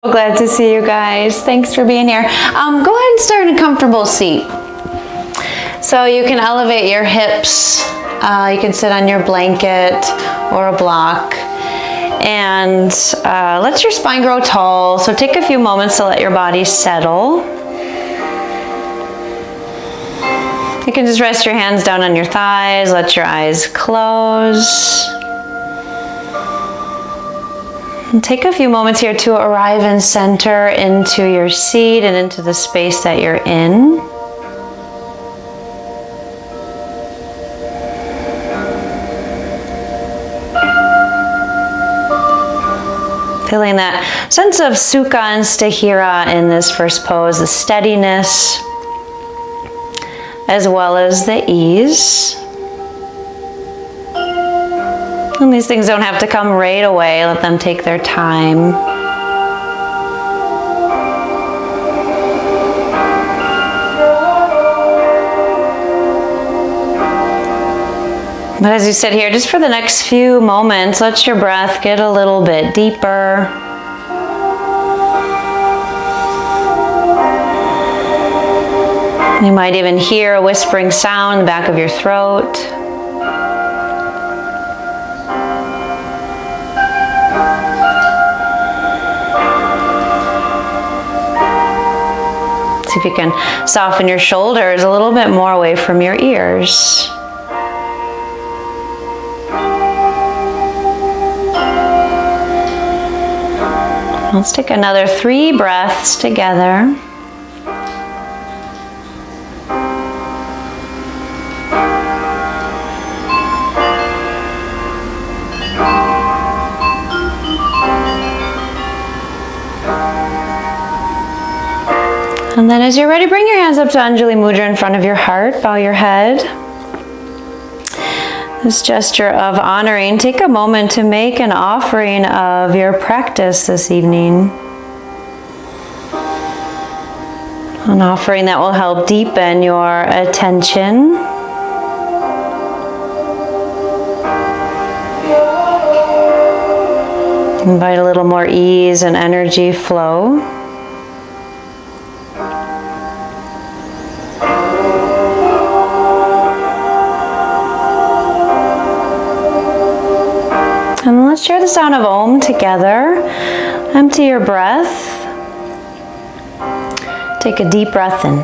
Glad to see you guys. Thanks for being here. Go ahead and start in a comfortable seat. So you can elevate your hips. You can sit on your blanket or a block. And let your spine grow tall. So take a few moments to let your body settle. You can just rest your hands down on your thighs. Let your eyes close. And take a few moments here to arrive and center into your seat and into the space that you're in. Feeling that sense of sukha and sthira in this first pose, the steadiness as well as the ease. And these things don't have to come right away. Let them take their time. But as you sit here, just for the next few moments, let your breath get a little bit deeper. You might even hear a whispering sound in the back of your throat. See if you can soften your shoulders a little bit more away from your ears. Let's take another 3 breaths together. And then as you're ready, bring your hands up to Anjali Mudra in front of your heart. Bow your head. This gesture of honoring, take a moment to make an offering of your practice this evening. An offering that will help deepen your attention. Invite a little more ease and energy flow. And let's share the sound of Om together. Empty your breath. Take a deep breath in.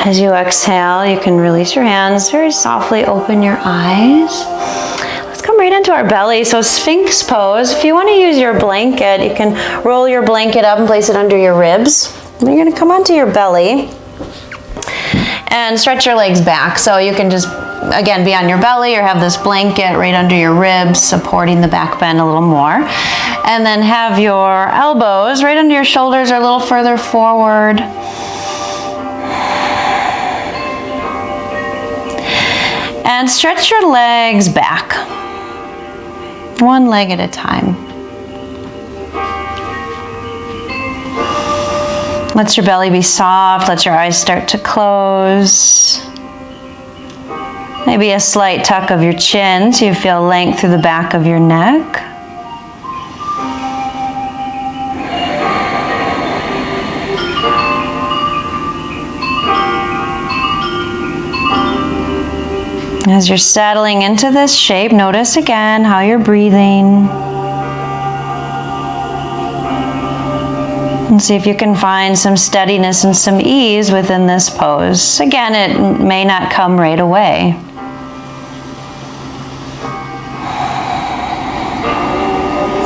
As you exhale, you can release your hands, very softly open your eyes. Let's come right into our belly. So Sphinx pose. If you want to use your blanket, you can roll your blanket up and place it under your ribs. And you're going to come onto your belly and stretch your legs back. So you can just, again, be on your belly or have this blanket right under your ribs, supporting the back bend a little more. And then have your elbows right under your shoulders or a little further forward. And stretch your legs back, one leg at a time. Let your belly be soft, let your eyes start to close. Maybe a slight tuck of your chin so you feel length through the back of your neck. As you're settling into this shape, notice again how you're breathing. And see if you can find some steadiness and some ease within this pose. Again, it may not come right away.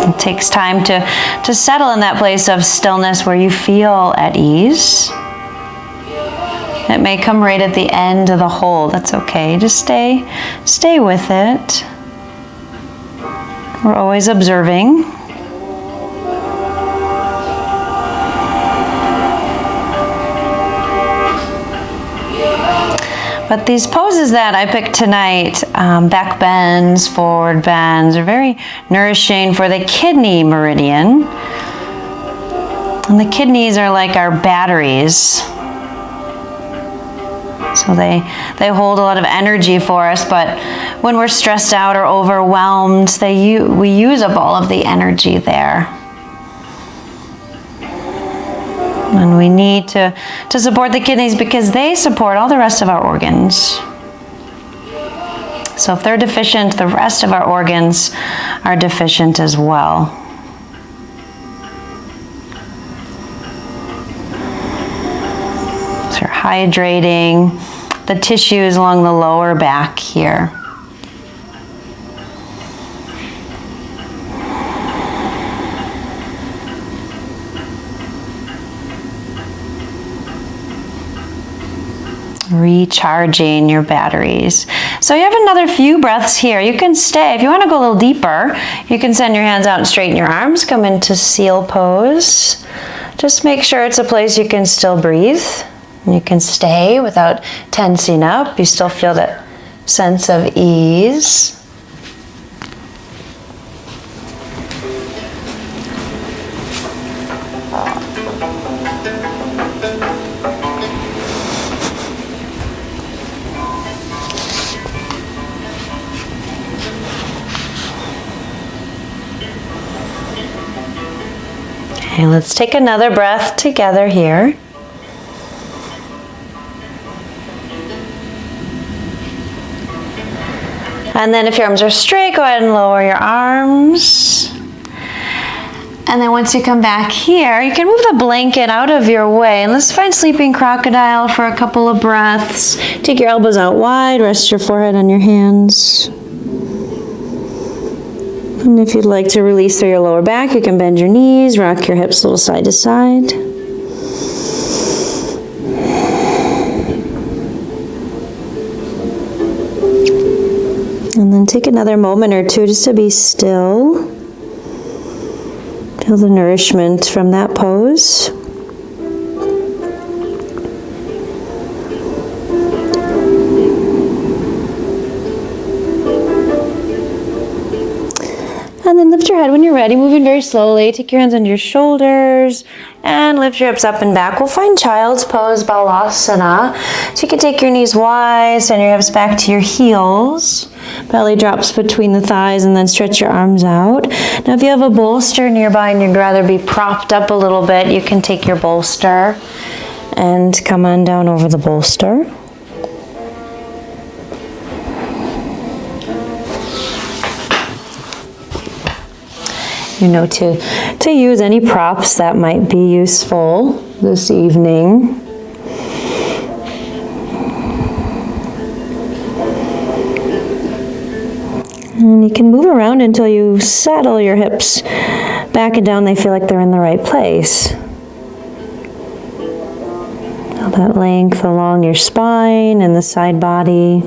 It takes time to settle in that place of stillness where you feel at ease. It may come right at the end of the hold. That's okay. Just stay with it. We're always observing. But these poses that I picked tonight, back bends, forward bends, are very nourishing for the kidney meridian. And the kidneys are like our batteries. So they hold a lot of energy for us, but when we're stressed out or overwhelmed, we use up all of the energy there. And we need to support the kidneys because they support all the rest of our organs. So if they're deficient, the rest of our organs are deficient as well. So you're hydrating the tissues along the lower back here. Recharging your batteries. So you have another few breaths here. You can stay. If you want to go a little deeper, you can send your hands out and straighten your arms. Come into seal pose. Just make sure it's a place you can still breathe. And you can stay without tensing up. You still feel that sense of ease. Okay, let's take another breath together here. And then if your arms are straight, go ahead and lower your arms. And then once you come back here, you can move the blanket out of your way. And let's find sleeping crocodile for a couple of breaths. Take your elbows out wide, rest your forehead on your hands. And if you'd like to release through your lower back, you can bend your knees, rock your hips a little side to side. And then take another moment or two just to be still. Feel the nourishment from that pose. And then lift your head when you're ready, moving very slowly. Take your hands under your shoulders and lift your hips up and back. We'll find child's pose, balasana. So you can take your knees wide, send your hips back to your heels. Belly drops between the thighs and then stretch your arms out. Now if you have a bolster nearby and you'd rather be propped up a little bit, you can take your bolster and come on down over the bolster. You know, to use any props that might be useful this evening. And you can move around until you settle your hips back and down. They feel like they're in the right place. Feel that length along your spine and the side body.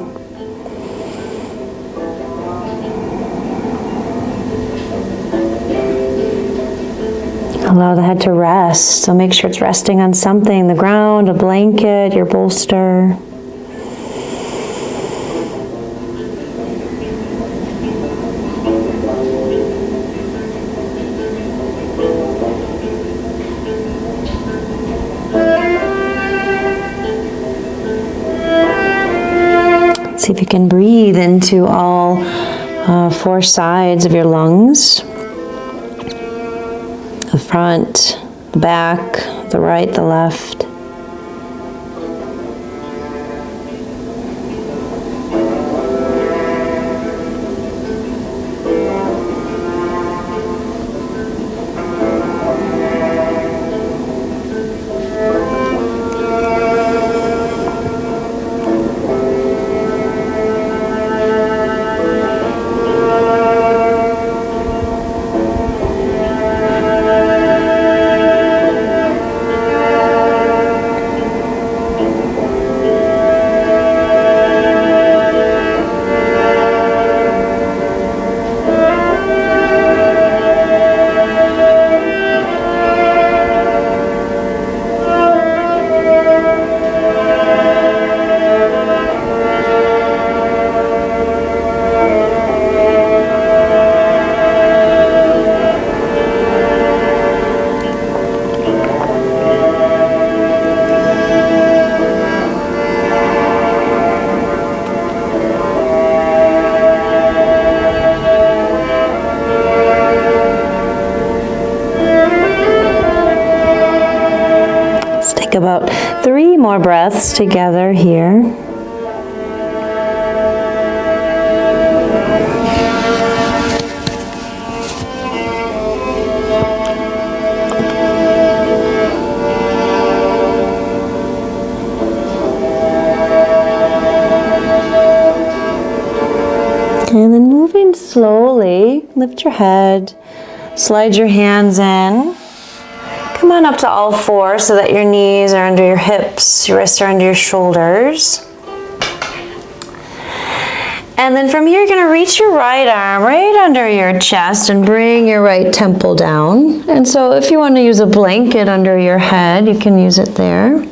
Allow the head to rest, so make sure it's resting on something, the ground, a blanket, your bolster. See if you can breathe into all four sides of your lungs. The front, the back, the right, the left. take about 3 more breaths together here. And then moving slowly, lift your head, slide your hands in. Come on up to all 4 so that your knees are under your hips, your wrists are under your shoulders. And then from here, you're gonna reach your right arm right under your chest and bring your right temple down. And so if you want to use a blanket under your head, you can use it there.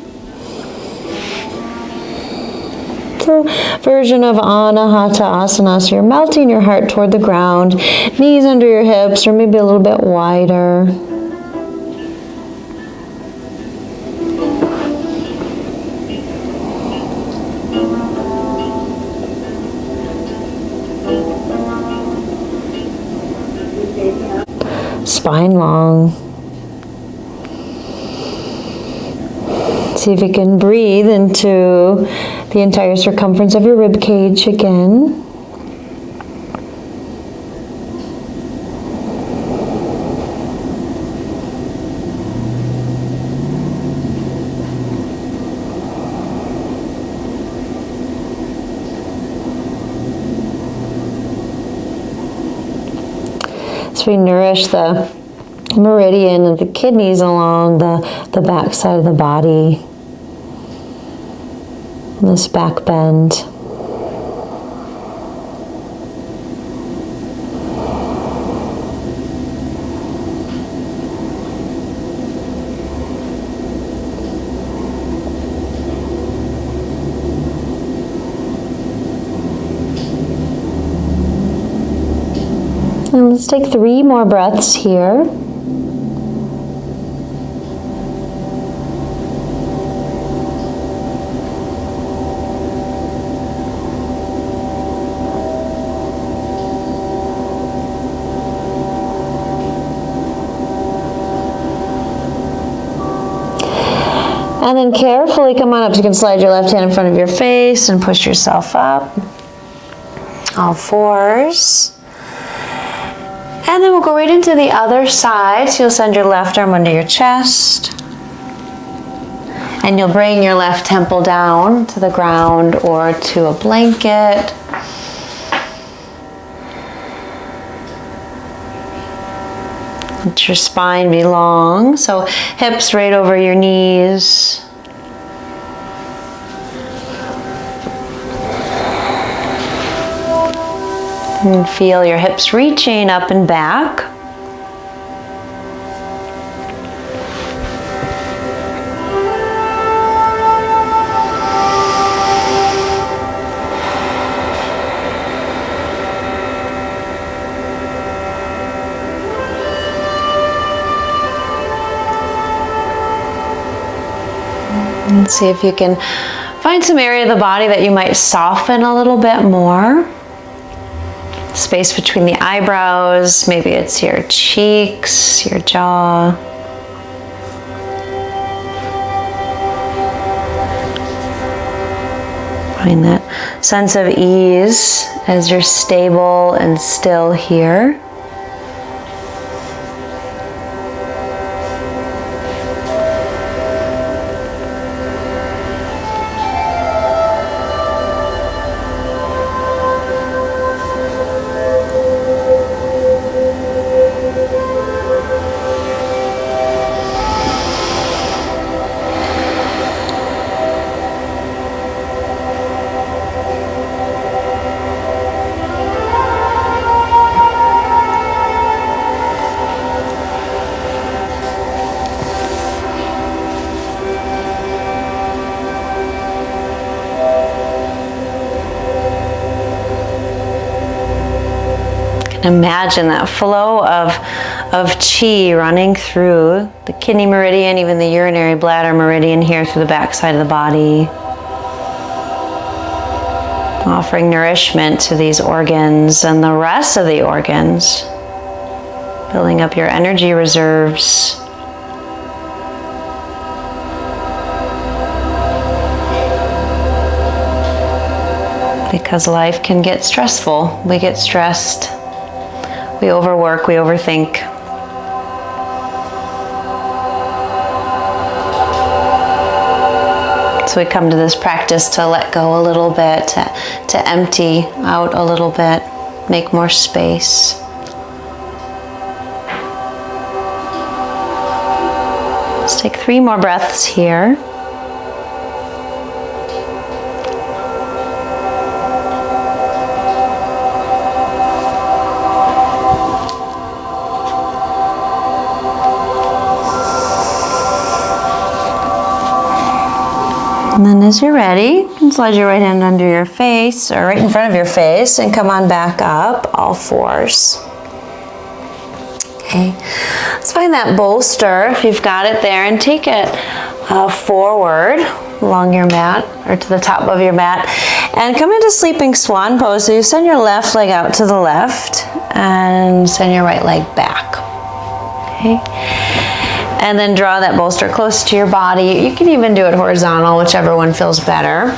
So, version of Anahata Asana, so you're melting your heart toward the ground, knees under your hips, or maybe a little bit wider. Spine long. See if you can breathe into the entire circumference of your rib cage again. So we nourish the meridian of the kidneys along the back side of the body. This back bend. And let's take 3 more breaths here. And then carefully come on up. You can slide your left hand in front of your face and push yourself up. All 4s. And then we'll go right into the other side. So you'll send your left arm under your chest. And you'll bring your left temple down to the ground or to a blanket. Let your spine be long, so hips right over your knees. And feel your hips reaching up and back. And see if you can find some area of the body that you might soften a little bit more. Space between the eyebrows, maybe it's your cheeks, your jaw. Find that sense of ease as you're stable and still here. Imagine that flow of chi running through the kidney meridian, even the urinary bladder meridian here through the back side of the body. Offering nourishment to these organs and the rest of the organs. Building up your energy reserves. because life can get stressful. We get stressed, we overwork, we overthink. So we come to this practice to let go a little bit, to empty out a little bit, make more space. Let's take 3 more breaths here. And then as you're ready, you can slide your right hand under your face or right in front of your face and come on back up, all fours. Okay, let's find that bolster if you've got it there and take it forward along your mat or to the top of your mat and come into sleeping swan pose. So you send your left leg out to the left and send your right leg back. Okay. And then draw that bolster close to your body. You can even do it horizontal, whichever one feels better.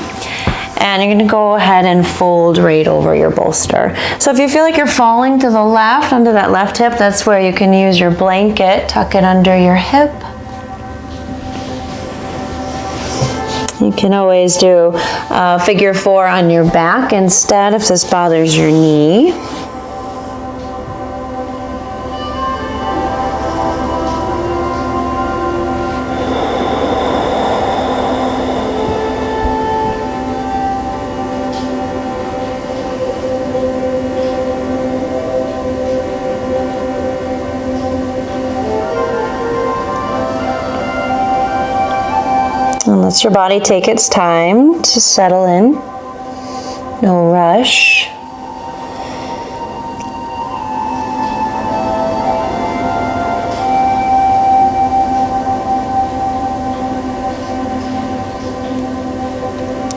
And you're gonna go ahead and fold right over your bolster. So if you feel like you're falling to the left, onto that left hip, that's where you can use your blanket, tuck it under your hip. You can always do figure 4 on your back instead if this bothers your knee. And let your body take its time to settle in. No rush.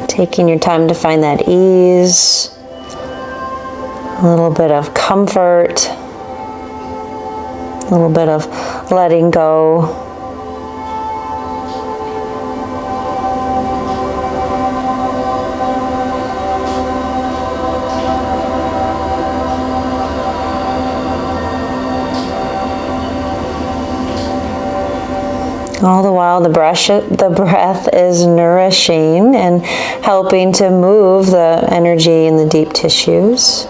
Taking your time to find that ease, a little bit of comfort, a little bit of letting go. All the while the breath is nourishing and helping to move the energy in the deep tissues.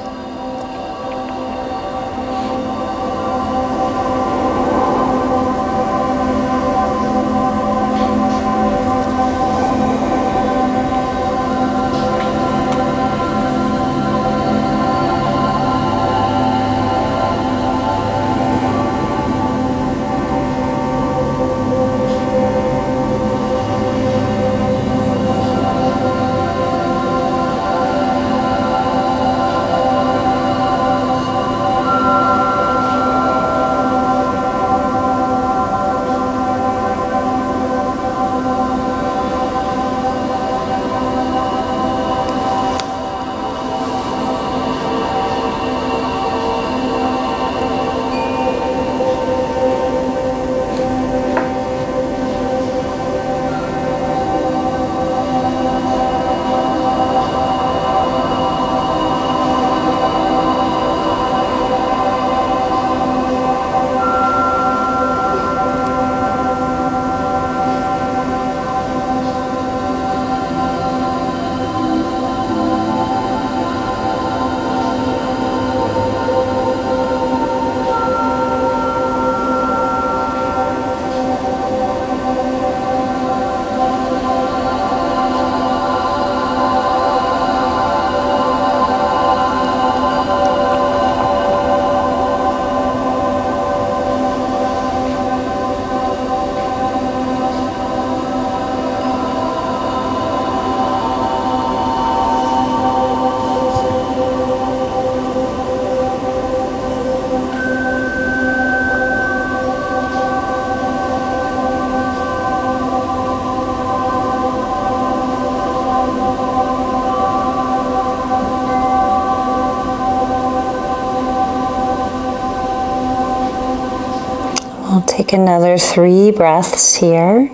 I'll take another 3 breaths here.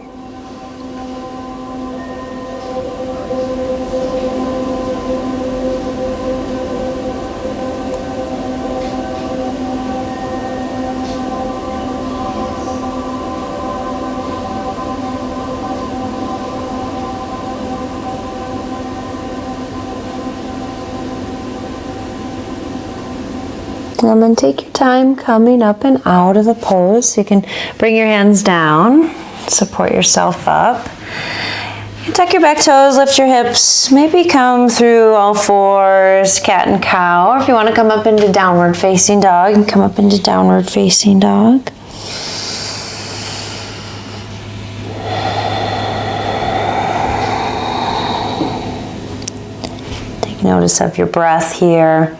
And then take your time coming up and out of the pose. You can bring your hands down, support yourself up. You tuck your back toes, lift your hips, maybe come through all fours, cat and cow. Or if you want to come up into downward facing dog, you can come up into downward facing dog. Take notice of your breath here.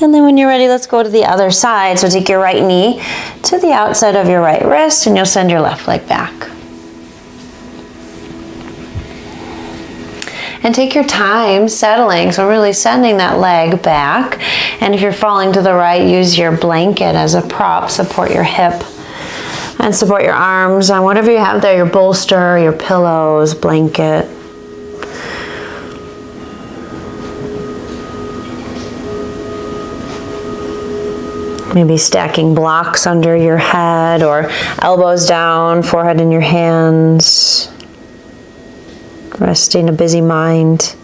And then when you're ready, let's go to the other side. So take your right knee to the outside of your right wrist and you'll send your left leg back. And take your time settling, so really sending that leg back. And if you're falling to the right, use your blanket as a prop, support your hip and support your arms on whatever you have there, your bolster, your pillows, blanket. Maybe stacking blocks under your head or elbows down, forehead in your hands. Resting a busy mind.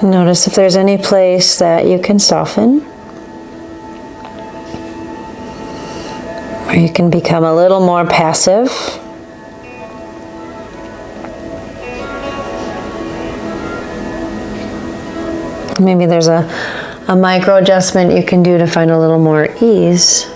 Notice if there's any place that you can soften, or you can become a little more passive. Maybe there's a micro adjustment you can do to find a little more ease.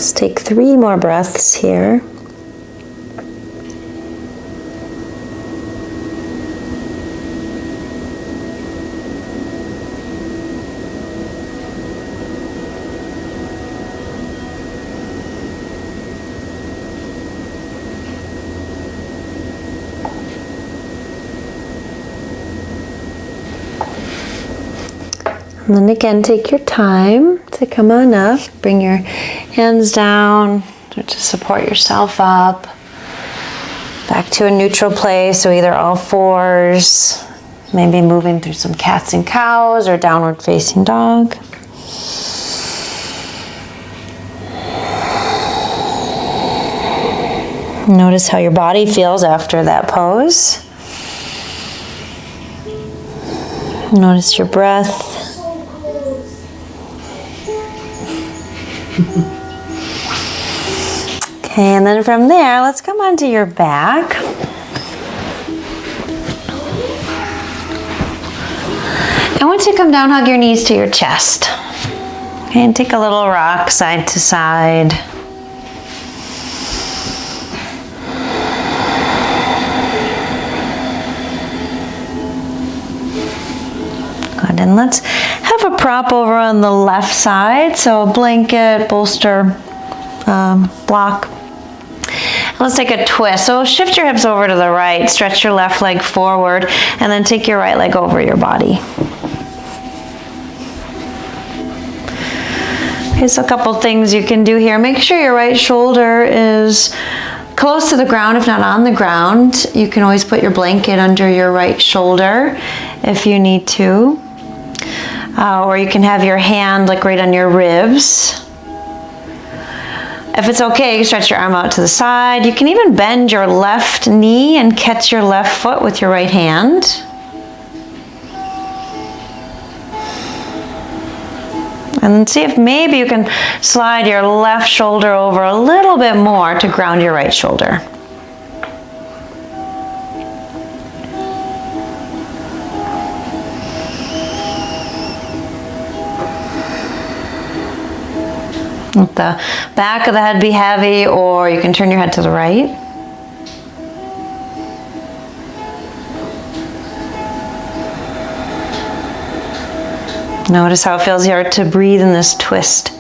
Let's take 3 more breaths here. And then again, take your time to come on up. Bring your hands down to support yourself up. Back to a neutral place, so either all fours, Maybe moving through some cats and cows or downward facing dog. Notice how your body feels after that pose. Notice your breath. Okay, and then from there, let's come onto your back. I want you to come down, hug your knees to your chest. Okay, and take a little rock side to side. Good, and let's have a prop over on the left side. So a blanket, bolster, block. Let's take a twist. So shift your hips over to the right, stretch your left leg forward, and then take your right leg over your body. Okay, so a couple things you can do here. Make sure your right shoulder is close to the ground, if not on the ground. You can always put your blanket under your right shoulder if you need to. Or you can have your hand like right on your ribs. If it's okay, you stretch your arm out to the side. You can even bend your left knee and catch your left foot with your right hand. And then see if maybe you can slide your left shoulder over a little bit more to ground your right shoulder. Let the back of the head be heavy, or you can turn your head to the right. Notice how it feels here to breathe in this twist.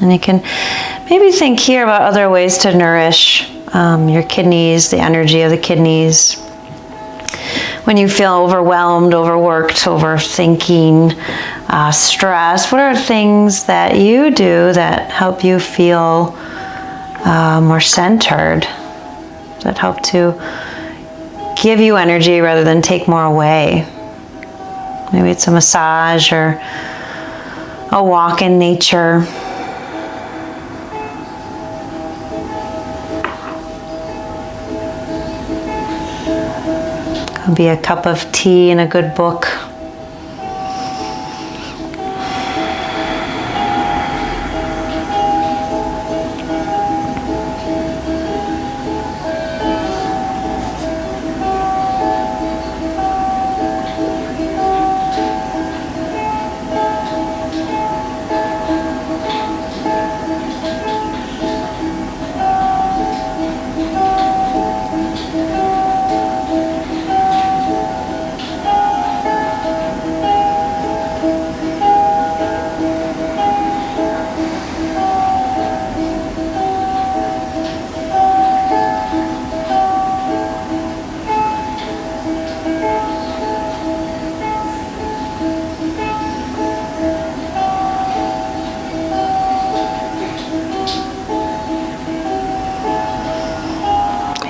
And you can maybe think here about other ways to nourish your kidneys, the energy of the kidneys. When you feel overwhelmed, overworked, overthinking, stressed, what are things that you do that help you feel more centered, that help to give you energy rather than take more away? Maybe it's a massage or a walk in nature. Could be a cup of tea and a good book.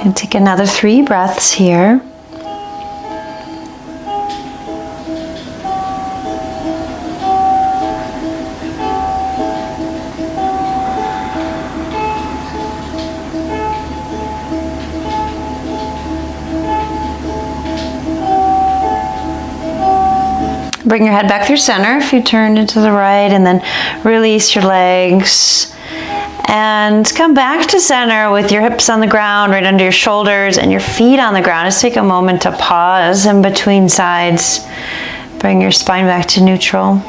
And take another 3 breaths here. Bring your head back through center if you turn into the right, and then release your legs. And come back to center with your hips on the ground, right under your shoulders, and your feet on the ground. Just take a moment to pause in between sides. Bring your spine back to neutral.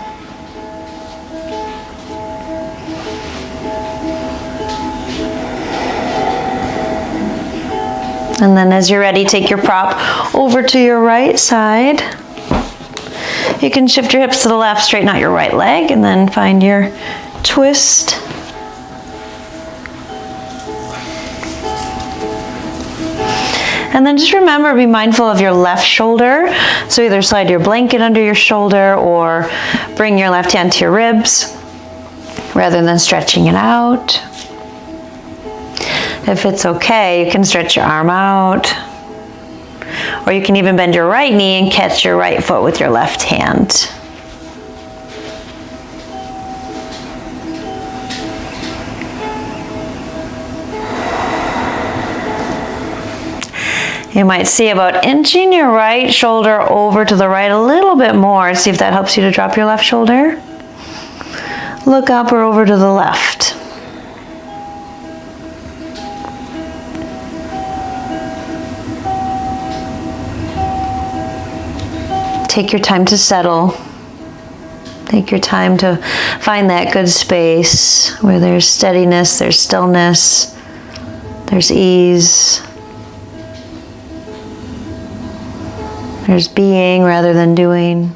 And then as you're ready, take your prop over to your right side. You can shift your hips to the left, straighten out your right leg, and then find your twist. And then just remember, be mindful of your left shoulder. So either slide your blanket under your shoulder or bring your left hand to your ribs rather than stretching it out. If it's okay, you can stretch your arm out. Or you can even bend your right knee and catch your right foot with your left hand. You might see about inching your right shoulder over to the right a little bit more. See if that helps you to drop your left shoulder. Look up or over to the left. Take your time to settle. Take your time to find that good space where there's steadiness, there's stillness, there's ease. There's being rather than doing.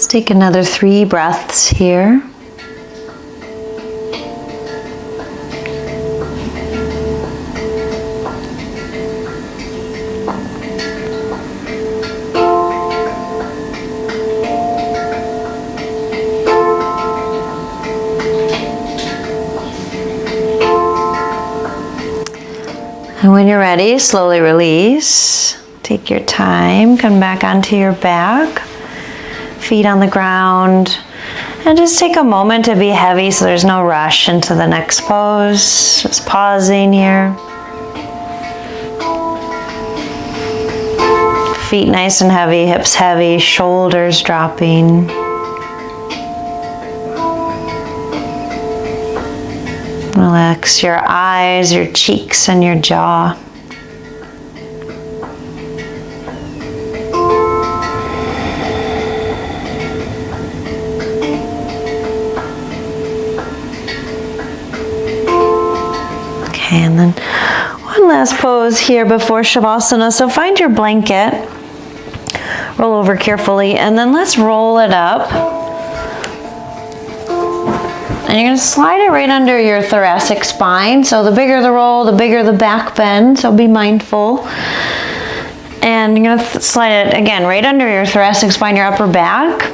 Take another 3 breaths here. And when you're ready, slowly release. Take your time, come back onto your back. Feet on the ground, and just take a moment to be heavy so there's no rush into the next pose. Just pausing here. Feet nice and heavy, hips heavy, shoulders dropping. Relax your eyes, your cheeks, and your jaw. And then one last pose here before Shavasana. So find your blanket, roll over carefully, and then let's roll it up. And you're going to slide it right under your thoracic spine. So the bigger the roll, the bigger the back bend. So be mindful. And you're going to slide it again right under your thoracic spine, your upper back.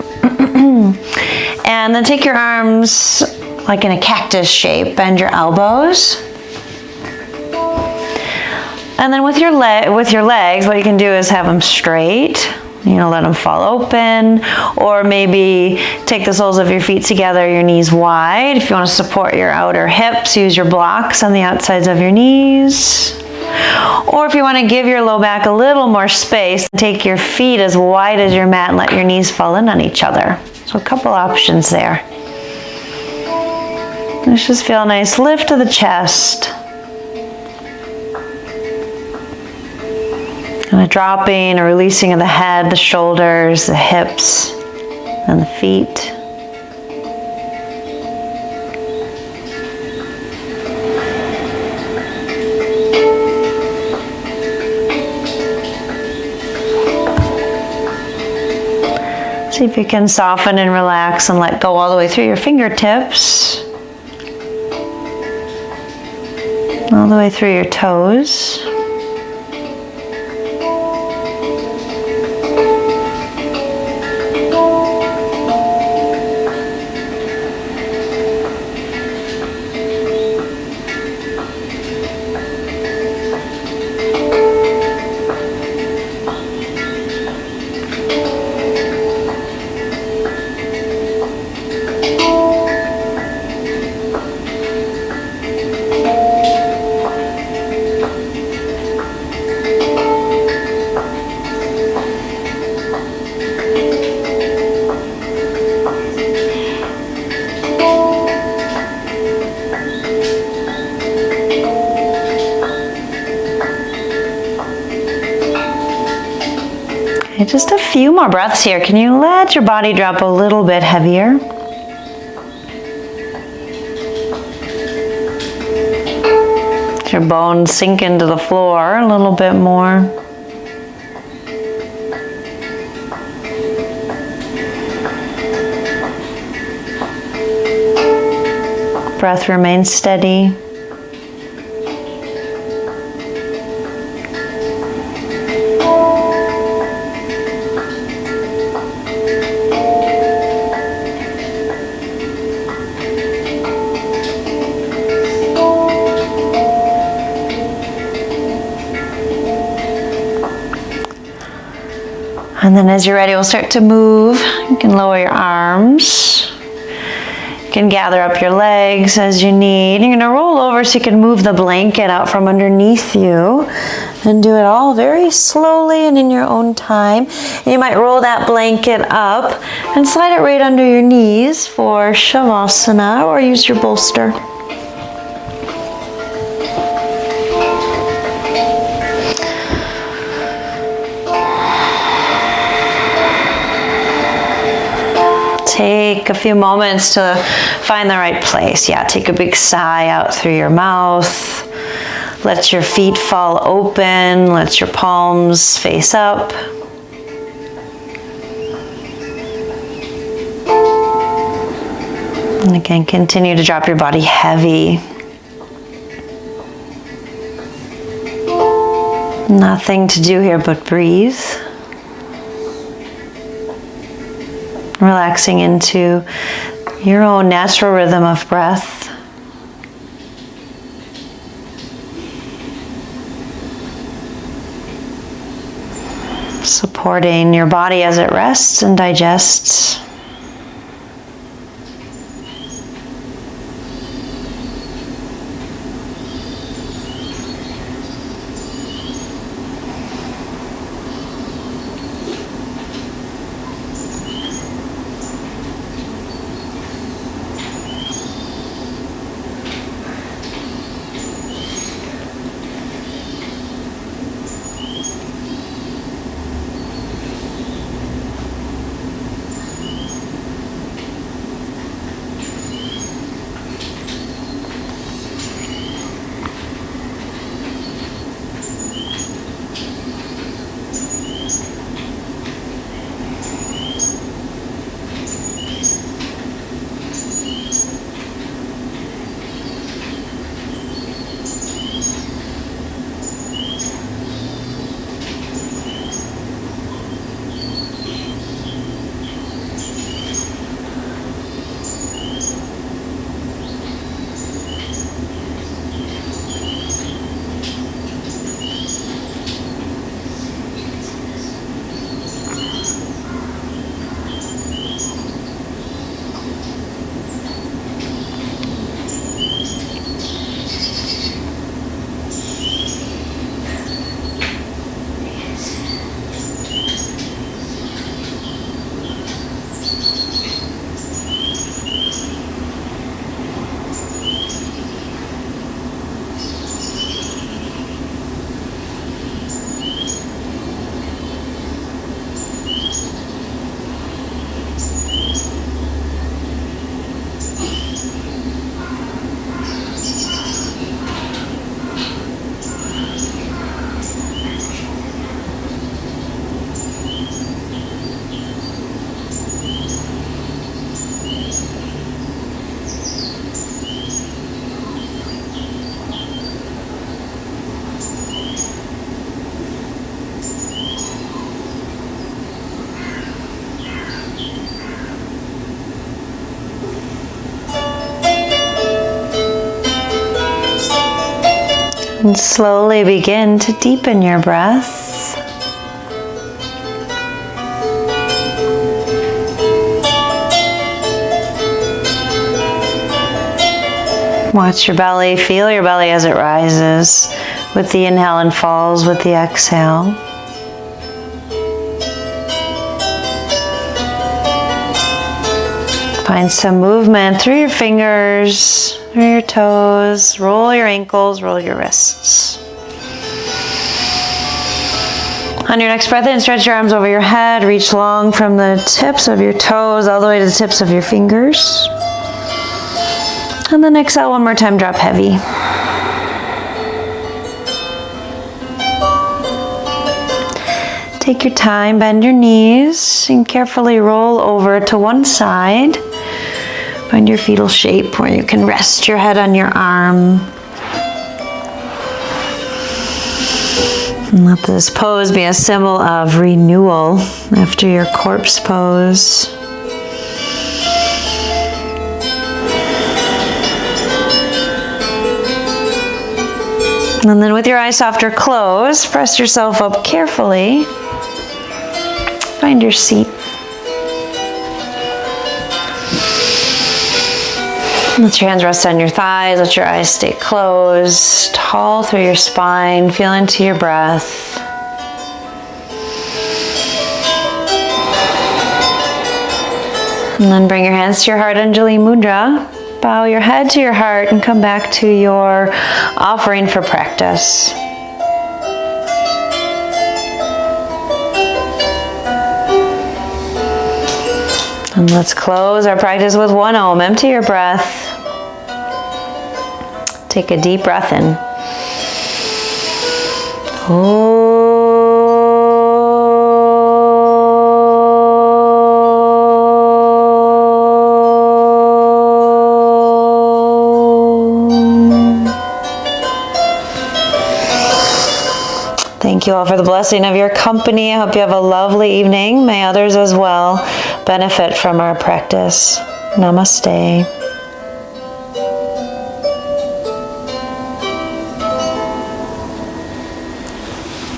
And then take your arms like in a cactus shape, bend your elbows. And then with your legs, what you can do is have them straight. You know, let them fall open, or maybe take the soles of your feet together, your knees wide. If you want to support your outer hips, use your blocks on the outsides of your knees. Or if you want to give your low back a little more space, take your feet as wide as your mat and let your knees fall in on each other. So a couple options there. Let's just feel a nice lift of the chest. And a dropping or releasing of the head, the shoulders, the hips, and the feet. See if you can soften and relax and let go all the way through your fingertips. All the way through your toes. Just a few more breaths here. Can you let your body drop a little bit heavier? Let your bones sink into the floor a little bit more. Breath remains steady. And then as you're ready, we'll start to move. You can lower your arms. You can gather up your legs as you need. You're gonna roll over so you can move the blanket out from underneath you and do it all very slowly and in your own time. And you might roll that blanket up and slide it right under your knees for Shavasana, or use your bolster. Take a few moments to find the right place. Yeah, take a big sigh out through your mouth. Let your feet fall open. Let your palms face up. And again, continue to drop your body heavy. Nothing to do here but breathe. Relaxing into your own natural rhythm of breath. Supporting your body as it rests and digests. And slowly begin to deepen your breath. Watch your belly, feel your belly as it rises with the inhale and falls with the exhale. Find some movement through your fingers, through your toes, roll your ankles, roll your wrists. On your next breath in, stretch your arms over your head, reach long from the tips of your toes all the way to the tips of your fingers. And then exhale one more time, drop heavy. Take your time, bend your knees, and carefully roll over to one side. Find your fetal shape where you can rest your head on your arm. And let this pose be a symbol of renewal after your corpse pose. And then with your eyes soft or closed, press yourself up carefully. Find your seat. Let your hands rest on your thighs. Let your eyes stay closed. Tall through your spine. Feel into your breath. And then bring your hands to your heart, Anjali Mudra. Bow your head to your heart and come back to your offering for practice. And let's close our practice with one Om. Empty your breath. Take a deep breath in. Om. Thank you all for the blessing of your company. I hope you have a lovely evening. May others as well benefit from our practice. Namaste.